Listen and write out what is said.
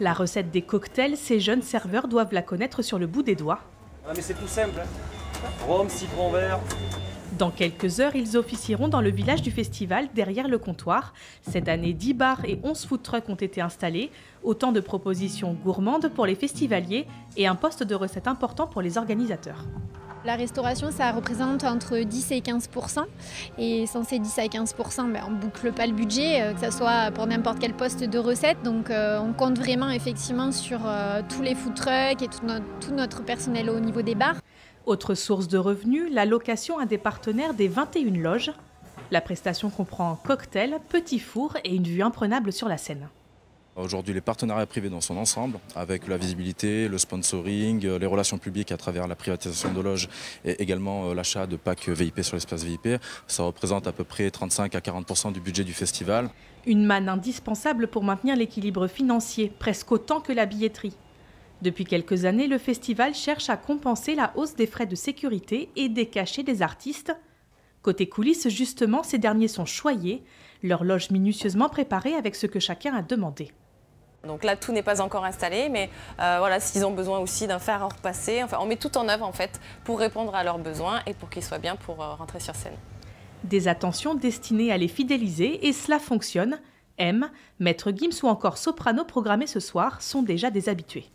La recette des cocktails, ces jeunes serveurs doivent la connaître sur le bout des doigts. Ah mais c'est tout simple. Rhum, citron vert. Dans quelques heures, ils officieront dans le village du festival, derrière le comptoir. Cette année, 10 bars et 11 food trucks ont été installés. Autant de propositions gourmandes pour les festivaliers et un poste de recette important pour les organisateurs. La restauration, ça représente entre 10 et 15%. Et sans ces 10 à 15%, on ne boucle pas le budget, que ce soit pour n'importe quel poste de recette. Donc on compte vraiment effectivement sur tous les food trucks et tout notre personnel au niveau des bars. Autre source de revenus, la location à des partenaires des 21 loges. La prestation comprend cocktail, petit four et une vue imprenable sur la Seine. Aujourd'hui, les partenariats privés dans son ensemble, avec la visibilité, le sponsoring, les relations publiques à travers la privatisation de loges et également l'achat de packs VIP sur l'espace VIP, ça représente à peu près 35 à 40% du budget du festival. Une manne indispensable pour maintenir l'équilibre financier, presque autant que la billetterie. Depuis quelques années, le festival cherche à compenser la hausse des frais de sécurité et des cachets des artistes. Côté coulisses, justement, ces derniers sont choyés, leur loge minutieusement préparée avec ce que chacun a demandé. Donc là, tout n'est pas encore installé, mais voilà, s'ils ont besoin aussi d'un fer à repasser, enfin, on met tout en œuvre en fait pour répondre à leurs besoins et pour qu'ils soient bien pour rentrer sur scène. Des attentions destinées à les fidéliser et cela fonctionne. M, Maître Gims ou encore Soprano programmés ce soir sont déjà des habitués.